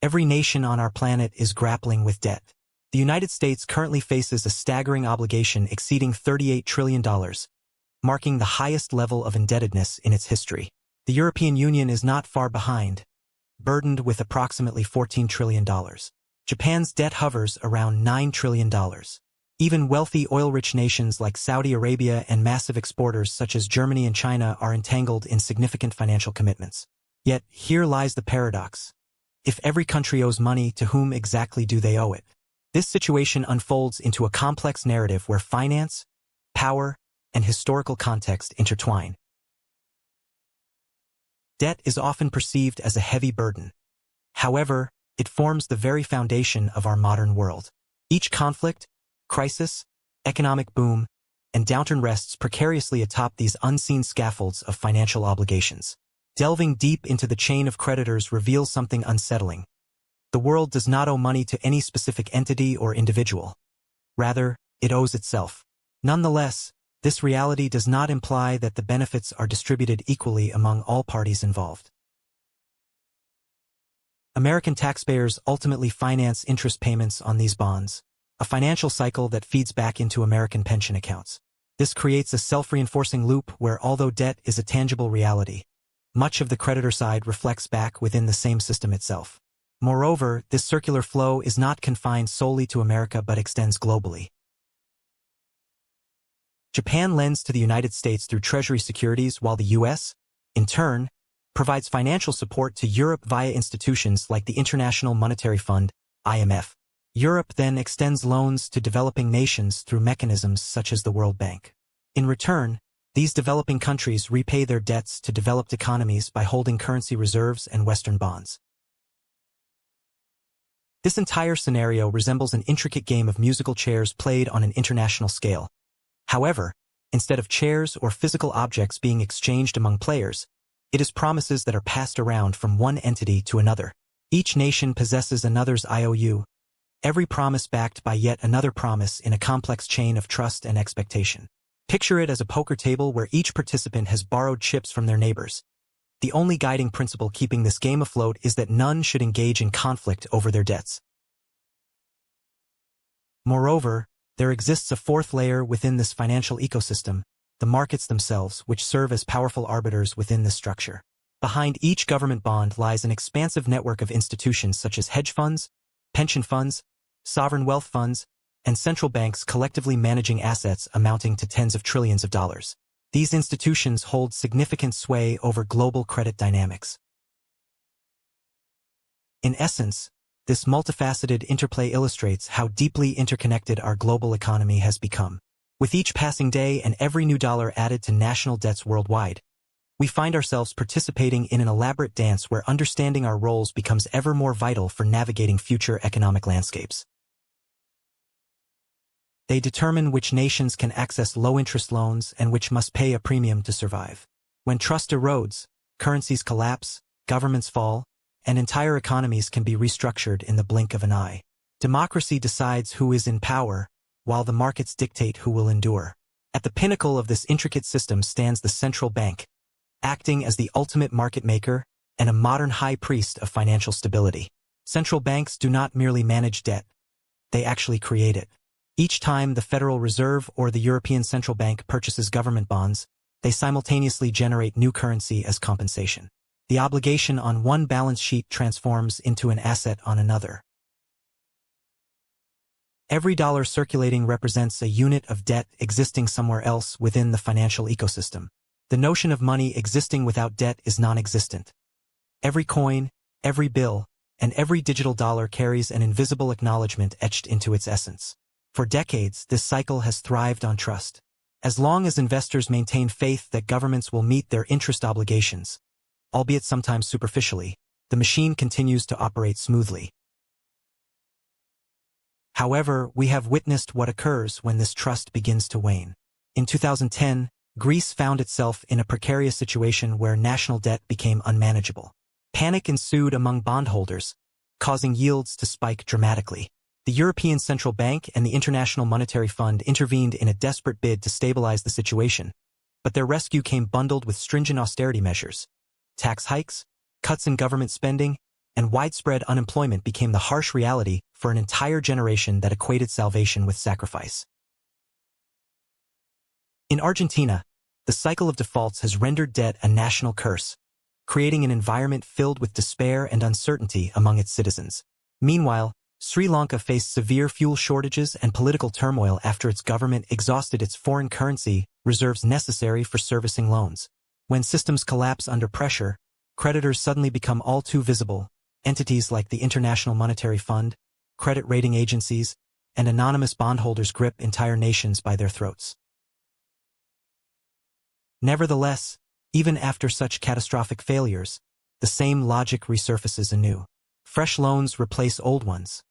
Every nation on our planet is grappling with debt. The United States currently faces a staggering obligation exceeding $38 trillion, marking the highest level of indebtedness in its history. The European Union is not far behind, burdened with approximately $14 trillion. Japan's debt hovers around $9 trillion. Even wealthy oil-rich nations like Saudi Arabia and massive exporters such as Germany and China are entangled in significant financial commitments. Yet, here lies the paradox. If every country owes money, to whom exactly do they owe it? This situation unfolds into a complex narrative where finance, power, and historical context intertwine. Debt is often perceived as a heavy burden. However, it forms the very foundation of our modern world. Each conflict, crisis, economic boom, and downturn rests precariously atop these unseen scaffolds of financial obligations. Delving deep into the chain of creditors reveals something unsettling. The world does not owe money to any specific entity or individual. Rather, it owes itself. Nonetheless, this reality does not imply that the benefits are distributed equally among all parties involved. American taxpayers ultimately finance interest payments on these bonds, a financial cycle that feeds back into American pension accounts. This creates a self-reinforcing loop where, although debt is a tangible reality, much of the creditor side reflects back within the same system itself. Moreover, this circular flow is not confined solely to America but extends globally. Japan lends to the United States through Treasury securities while the U.S., in turn, provides financial support to Europe via institutions like the International Monetary Fund, IMF. Europe then extends loans to developing nations through mechanisms such as the World Bank. In return, these developing countries repay their debts to developed economies by holding currency reserves and Western bonds. This entire scenario resembles an intricate game of musical chairs played on an international scale. However, instead of chairs or physical objects being exchanged among players, it is promises that are passed around from one entity to another. Each nation possesses another's IOU, every promise backed by yet another promise in a complex chain of trust and expectation. Picture it as a poker table where each participant has borrowed chips from their neighbors. The only guiding principle keeping this game afloat is that none should engage in conflict over their debts. Moreover, there exists a fourth layer within this financial ecosystem, the markets themselves, which serve as powerful arbiters within this structure. Behind each government bond lies an expansive network of institutions such as hedge funds, pension funds, sovereign wealth funds, and central banks collectively managing assets amounting to tens of trillions of dollars. These institutions hold significant sway over global credit dynamics. In essence, this multifaceted interplay illustrates how deeply interconnected our global economy has become. With each passing day and every new dollar added to national debts worldwide, we find ourselves participating in an elaborate dance where understanding our roles becomes ever more vital for navigating future economic landscapes. They determine which nations can access low-interest loans and which must pay a premium to survive. When trust erodes, currencies collapse, governments fall, and entire economies can be restructured in the blink of an eye. Democracy decides who is in power, while the markets dictate who will endure. At the pinnacle of this intricate system stands the central bank, acting as the ultimate market maker and a modern high priest of financial stability. Central banks do not merely manage debt, they actually create it. Each time the Federal Reserve or the European Central Bank purchases government bonds, they simultaneously generate new currency as compensation. The obligation on one balance sheet transforms into an asset on another. Every dollar circulating represents a unit of debt existing somewhere else within the financial ecosystem. The notion of money existing without debt is non-existent. Every coin, every bill, and every digital dollar carries an invisible acknowledgement etched into its essence. For decades, this cycle has thrived on trust. As long as investors maintain faith that governments will meet their interest obligations, albeit sometimes superficially, the machine continues to operate smoothly. However, we have witnessed what occurs when this trust begins to wane. In 2010, Greece found itself in a precarious situation where national debt became unmanageable. Panic ensued among bondholders, causing yields to spike dramatically. The European Central Bank and the International Monetary Fund intervened in a desperate bid to stabilize the situation, but their rescue came bundled with stringent austerity measures, tax hikes, cuts in government spending, and widespread unemployment became the harsh reality for an entire generation that equated salvation with sacrifice. In Argentina, the cycle of defaults has rendered debt a national curse, creating an environment filled with despair and uncertainty among its citizens. Meanwhile, Sri Lanka faced severe fuel shortages and political turmoil after its government exhausted its foreign currency reserves necessary for servicing loans. When systems collapse under pressure, creditors suddenly become all too visible. Entities like the International Monetary Fund, credit rating agencies, and anonymous bondholders grip entire nations by their throats. Nevertheless, even after such catastrophic failures, the same logic resurfaces anew. Fresh loans replace old ones.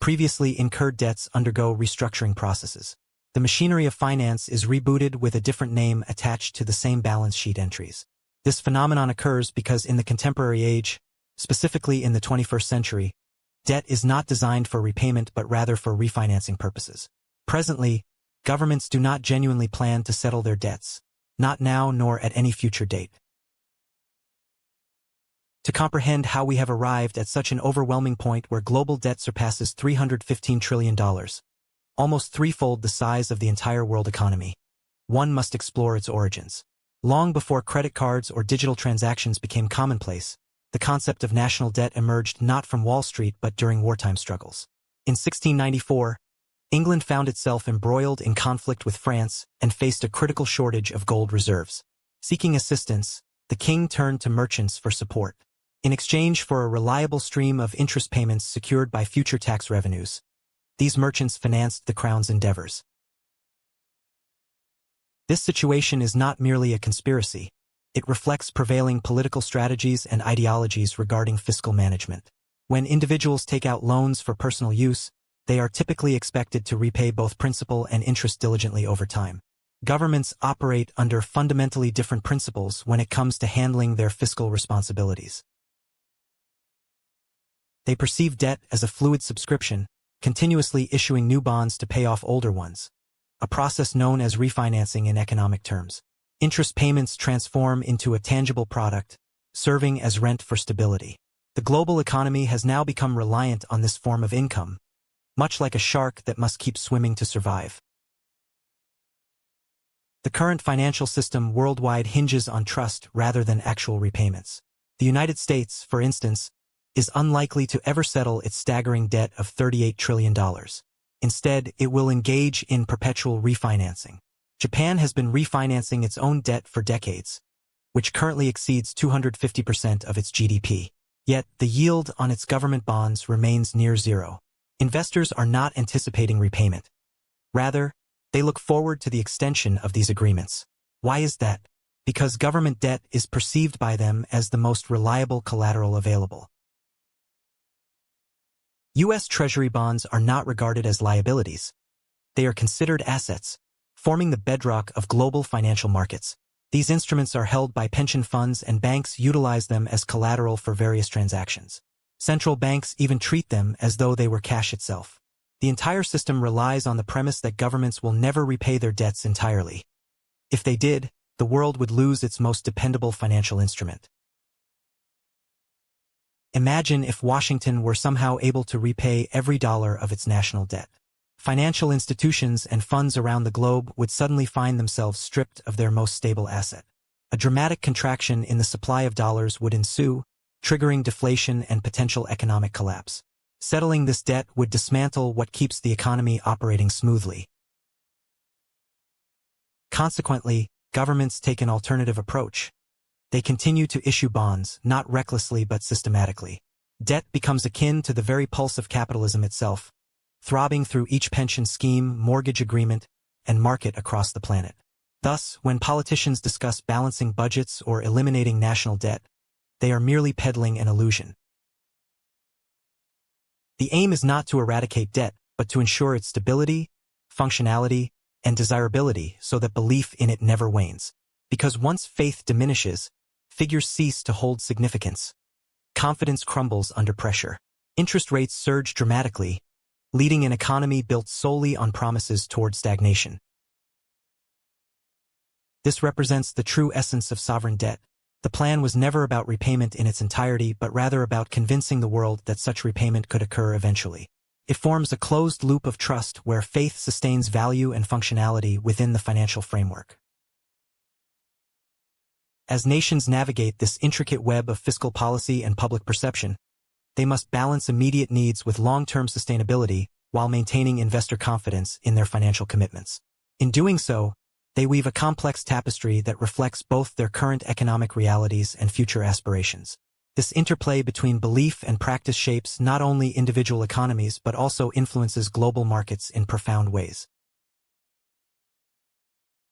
Previously incurred debts undergo restructuring processes. The machinery of finance is rebooted with a different name attached to the same balance sheet entries. This phenomenon occurs because in the contemporary age, specifically in the 21st century, debt is not designed for repayment but rather for refinancing purposes. Presently, governments do not genuinely plan to settle their debts, not now nor at any future date. To comprehend how we have arrived at such an overwhelming point where global debt surpasses $315 trillion, almost threefold the size of the entire world economy, one must explore its origins. Long before credit cards or digital transactions became commonplace, the concept of national debt emerged not from Wall Street but during wartime struggles. In 1694, England found itself embroiled in conflict with France and faced a critical shortage of gold reserves. Seeking assistance, the king turned to merchants for support. In exchange for a reliable stream of interest payments secured by future tax revenues, these merchants financed the crown's endeavors. This situation is not merely a conspiracy. It reflects prevailing political strategies and ideologies regarding fiscal management. When individuals take out loans for personal use, they are typically expected to repay both principal and interest diligently over time. Governments operate under fundamentally different principles when it comes to handling their fiscal responsibilities. They perceive debt as a fluid subscription, continuously issuing new bonds to pay off older ones, a process known as refinancing in economic terms. Interest payments transform into a tangible product, serving as rent for stability. The global economy has now become reliant on this form of income, much like a shark that must keep swimming to survive. The current financial system worldwide hinges on trust rather than actual repayments. The United States, for instance, is unlikely to ever settle its staggering debt of $38 trillion. Instead, it will engage in perpetual refinancing. Japan has been refinancing its own debt for decades, which currently exceeds 250% of its GDP. Yet, the yield on its government bonds remains near zero. Investors are not anticipating repayment. Rather, they look forward to the extension of these agreements. Why is that? Because government debt is perceived by them as the most reliable collateral available. U.S. Treasury bonds are not regarded as liabilities. They are considered assets, forming the bedrock of global financial markets. These instruments are held by pension funds and banks utilize them as collateral for various transactions. Central banks even treat them as though they were cash itself. The entire system relies on the premise that governments will never repay their debts entirely. If they did, the world would lose its most dependable financial instrument. Imagine if Washington were somehow able to repay every dollar of its national debt. Financial institutions and funds around the globe would suddenly find themselves stripped of their most stable asset. A dramatic contraction in the supply of dollars would ensue, triggering deflation and potential economic collapse. Settling this debt would dismantle what keeps the economy operating smoothly. Consequently, governments take an alternative approach. They continue to issue bonds, not recklessly but systematically. Debt becomes akin to the very pulse of capitalism itself, throbbing through each pension scheme, mortgage agreement, and market across the planet. Thus, when politicians discuss balancing budgets or eliminating national debt, they are merely peddling an illusion. The aim is not to eradicate debt, but to ensure its stability, functionality, and desirability so that belief in it never wanes. Because once faith diminishes, figures cease to hold significance. Confidence crumbles under pressure. Interest rates surge dramatically, leading an economy built solely on promises toward stagnation. This represents the true essence of sovereign debt, The plan was never about repayment in its entirety but rather about convincing the world that such repayment could occur eventually. It forms a closed loop of trust where faith sustains value and functionality within the financial framework. As nations navigate this intricate web of fiscal policy and public perception, they must balance immediate needs with long-term sustainability while maintaining investor confidence in their financial commitments. In doing so, they weave a complex tapestry that reflects both their current economic realities and future aspirations. This interplay between belief and practice shapes not only individual economies but also influences global markets in profound ways.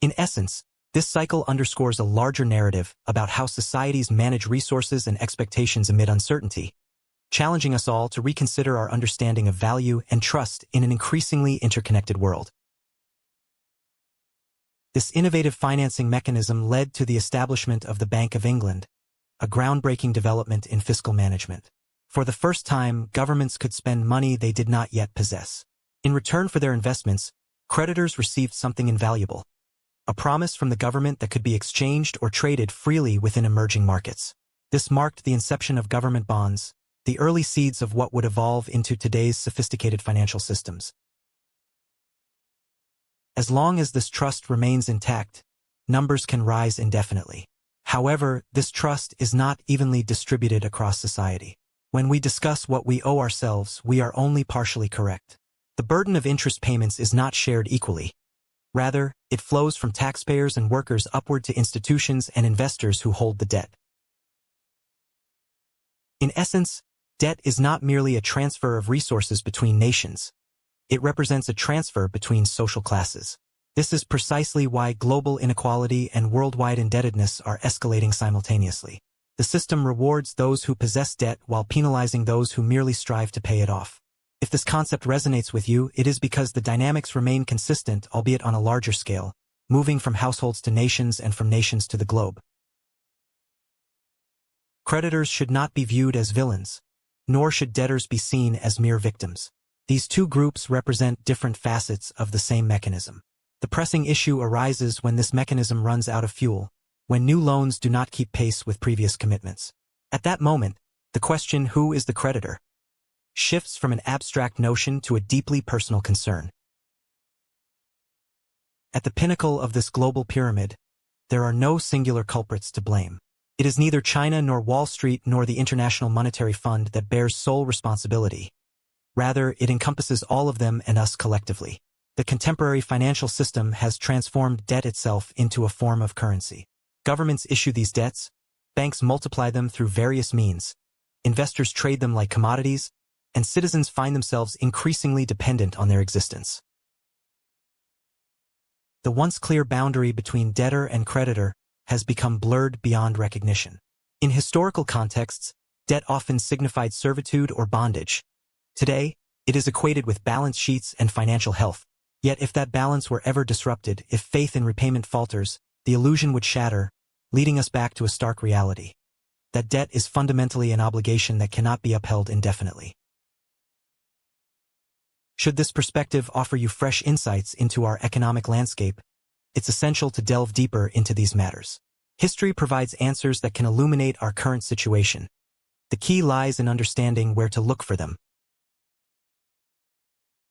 In essence, this cycle underscores a larger narrative about how societies manage resources and expectations amid uncertainty, challenging us all to reconsider our understanding of value and trust in an increasingly interconnected world. This innovative financing mechanism led to the establishment of the Bank of England, a groundbreaking development in fiscal management. For the first time, governments could spend money they did not yet possess. In return for their investments, creditors received something invaluable: a promise from the government that could be exchanged or traded freely within emerging markets. This marked the inception of government bonds, the early seeds of what would evolve into today's sophisticated financial systems. As long as this trust remains intact, numbers can rise indefinitely. However, this trust is not evenly distributed across society. When we discuss what we owe ourselves, we are only partially correct. The burden of interest payments is not shared equally. Rather, it flows from taxpayers and workers upward to institutions and investors who hold the debt. In essence, debt is not merely a transfer of resources between nations. It represents a transfer between social classes. This is precisely why global inequality and worldwide indebtedness are escalating simultaneously. The system rewards those who possess debt while penalizing those who merely strive to pay it off. If this concept resonates with you, it is because the dynamics remain consistent, albeit on a larger scale, moving from households to nations and from nations to the globe. Creditors should not be viewed as villains, nor should debtors be seen as mere victims. These two groups represent different facets of the same mechanism. The pressing issue arises when this mechanism runs out of fuel, when new loans do not keep pace with previous commitments. At that moment, the question, "Who is the creditor?" shifts from an abstract notion to a deeply personal concern. At the pinnacle of this global pyramid, there are no singular culprits to blame. It is neither China nor Wall Street nor the International Monetary Fund that bears sole responsibility. Rather, it encompasses all of them and us collectively. The contemporary financial system has transformed debt itself into a form of currency. Governments issue these debts, banks multiply them through various means, investors trade them like commodities, and citizens find themselves increasingly dependent on their existence. The once clear boundary between debtor and creditor has become blurred beyond recognition. In historical contexts, debt often signified servitude or bondage. Today, it is equated with balance sheets and financial health. Yet if that balance were ever disrupted, if faith in repayment falters, the illusion would shatter, leading us back to a stark reality: that debt is fundamentally an obligation that cannot be upheld indefinitely. Should this perspective offer you fresh insights into our economic landscape, it's essential to delve deeper into these matters. History provides answers that can illuminate our current situation. The key lies in understanding where to look for them.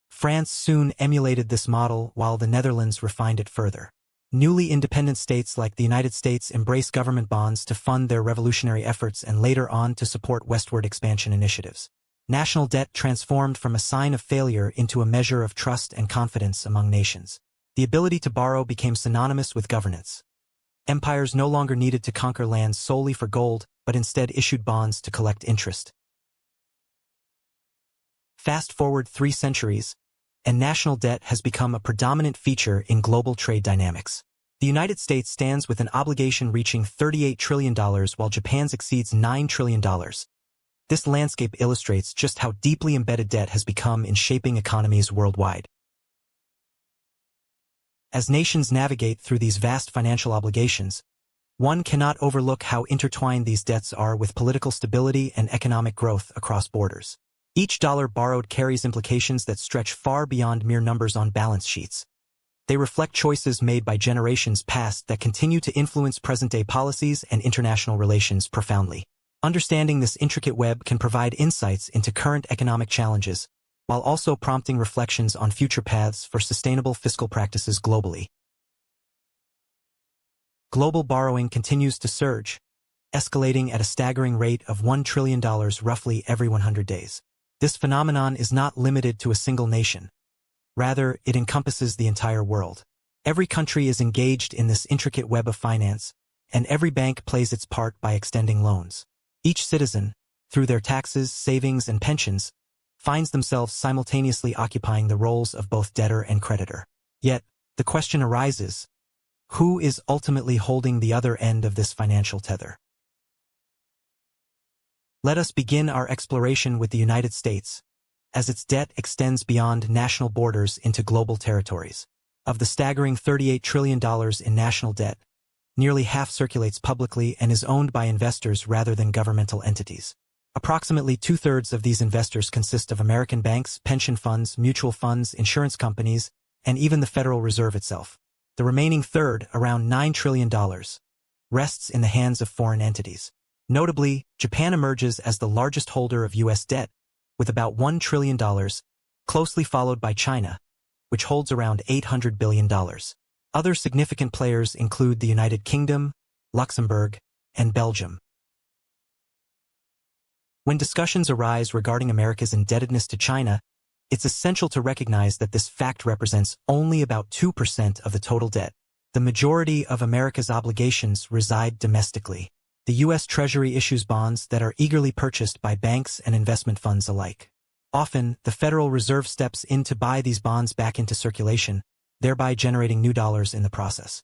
France soon emulated this model while the Netherlands refined it further. Newly independent states like the United States embraced government bonds to fund their revolutionary efforts and later on to support westward expansion initiatives. National debt transformed from a sign of failure into a measure of trust and confidence among nations. The ability to borrow became synonymous with governance. Empires no longer needed to conquer lands solely for gold, but instead issued bonds to collect interest. Fast forward 3 centuries, and national debt has become a predominant feature in global trade dynamics. The United States stands with an obligation reaching $38 trillion while Japan's exceeds $9 trillion. This landscape illustrates just how deeply embedded debt has become in shaping economies worldwide. As nations navigate through these vast financial obligations, one cannot overlook how intertwined these debts are with political stability and economic growth across borders. Each dollar borrowed carries implications that stretch far beyond mere numbers on balance sheets. They reflect choices made by generations past that continue to influence present-day policies and international relations profoundly. Understanding this intricate web can provide insights into current economic challenges, while also prompting reflections on future paths for sustainable fiscal practices globally. Global borrowing continues to surge, escalating at a staggering rate of $1 trillion roughly every 100 days. This phenomenon is not limited to a single nation. Rather, it encompasses the entire world. Every country is engaged in this intricate web of finance, and every bank plays its part by extending loans. Each citizen, through their taxes, savings, and pensions, finds themselves simultaneously occupying the roles of both debtor and creditor. Yet, the question arises, who is ultimately holding the other end of this financial tether? Let us begin our exploration with the United States, as its debt extends beyond national borders into global territories. Of the staggering $38 trillion in national debt, nearly half circulates publicly and is owned by investors rather than governmental entities. Approximately two-thirds of these investors consist of American banks, pension funds, mutual funds, insurance companies, and even the Federal Reserve itself. The remaining third, around $9 trillion, rests in the hands of foreign entities. Notably, Japan emerges as the largest holder of U.S. debt, with about $1 trillion, closely followed by China, which holds around $800 billion. Other significant players include the United Kingdom, Luxembourg, and Belgium. When discussions arise regarding America's indebtedness to China, it's essential to recognize that this fact represents only about 2% of the total debt. The majority of America's obligations reside domestically. The U.S. Treasury issues bonds that are eagerly purchased by banks and investment funds alike. Often, the Federal Reserve steps in to buy these bonds back into circulation, thereby generating new dollars in the process.